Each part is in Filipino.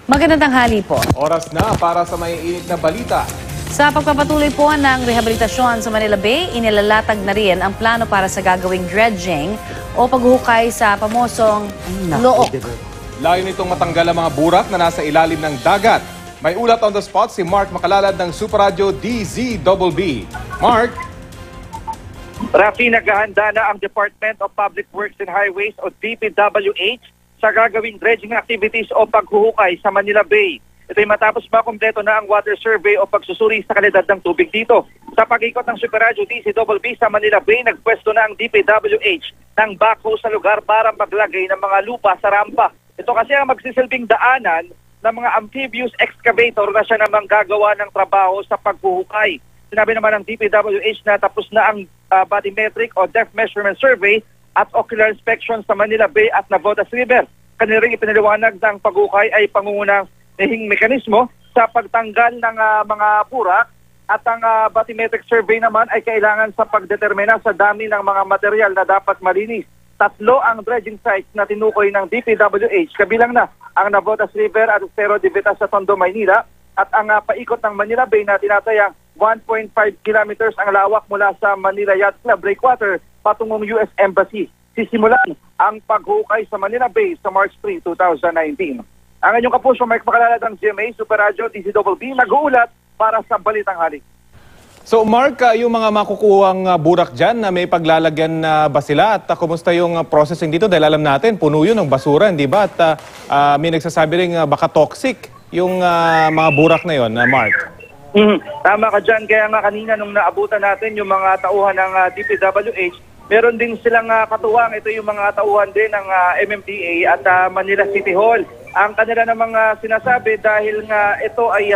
Magandang tanghali po. Oras na para sa maiinit na balita. Sa pagpapatuloy po ng rehabilitasyon sa Manila Bay, inilalatag na rin ang plano para sa gagawing dredging o paghuhukay sa pamosong Look. Layo nitong matanggal ang mga burak na nasa ilalim ng dagat. May ulat on the spot si Mark Makalalad ng Super Radio DZBB. Mark? Rafi, naghahanda na ang Department of Public Works and Highways o DPWH sa gagawing dredging activities o paghuhukay sa Manila Bay. Ito'y matapos makumpleto na ang water survey o pagsusuri sa kalidad ng tubig dito. Sa pag-ikot ng Super Radio DZBB sa Manila Bay, nagpwesto na ang DPWH ng backhoe sa lugar para maglagay ng mga lupa sa rampa. Ito kasi ang magsisilbing daanan ng mga amphibious excavator na siya namang gagawa ng trabaho sa paghuhukay. Sinabi naman ng DPWH na tapos na ang bathymetric o depth measurement survey at ocular inspection sa Manila Bay at Navotas River. Kanila rin ipinaliwanag ng paghukay ay pangungunang mekanismo sa pagtanggal ng mga purak at ang bathymetric survey naman ay kailangan sa pagdetermina sa dami ng mga material na dapat malinis. 3 ang dredging sites na tinukoy ng DPWH, kabilang na ang Navotas River at Cerro de Vitas sa Tondo, Maynila, at ang paikot ng Manila Bay na tinatayang 1.5 kilometers ang lawak mula sa Manila Yacht Club Breakwater patungong US Embassy. Sisimulan ang paghukay sa Manila Bay sa March 3, 2019. Ang inyong kapuso, Mike Makalalad ng GMA, Super Radio, DZBB, nag-uulat para sa Balitang Halik. So Mark, yung mga makukuhang burak dyan, may paglalagyan na ba sila? At kumusta yung processing dito? Dahil alam natin, puno yun ng basura, hindi ba? At may nagsasabi rin baka toxic yung mga burak na yun, Mark. Tama ka dyan. Kaya nga kanina nung naabutan natin yung mga tauhan ng DPWH, meron din silang katuwang. Ito yung mga tauhan din ng MMDA at Manila City Hall. Ang kanila namang sinasabi dahil nga ito ay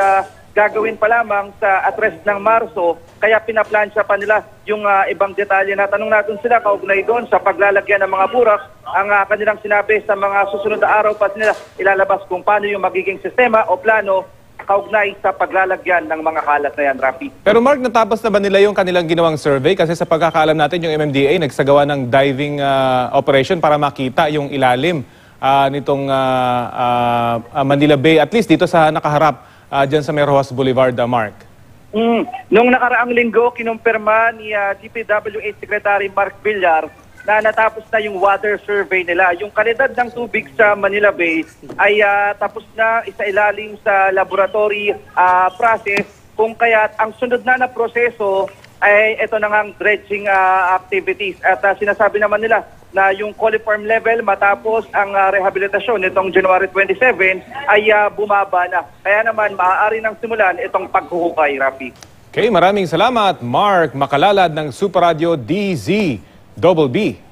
gagawin pa lamang sa address ng Marso, kaya pinaplansya pa nila yung ibang detalye na tanong natin sila kaugnay doon sa paglalagyan ng mga burak. Ang kanilang sinabi sa mga susunod na araw pa nila ilalabas kung paano yung magiging sistema o plano kaugnay sa paglalagyan ng mga kalat na yan, Rafi. Pero Mark, natapos na ba nila yung kanilang ginawang survey? Kasi sa pagkakaalam natin, yung MMDA nagsagawa ng diving operation para makita yung ilalim nitong Manila Bay, at least dito sa nakaharap dyan sa Rojas Boulevard, Mark. Noong nakaraang linggo, kinumpirma ni DPWH Secretary Mark Villar na natapos na yung water survey nila. Yung kalidad ng tubig sa Manila Bay ay tapos na isailalim sa laboratory process, kung kaya't ang sunod na proseso ay ito na ang dredging activities. At sinasabi naman nila na yung coliform level matapos ang rehabilitasyon nitong January 27 ay bumaba na. Kaya naman maaari nang simulan itong paghuhukay, Rafi. Okay, maraming salamat, Mark Makalalad ng Super Radio DZBB.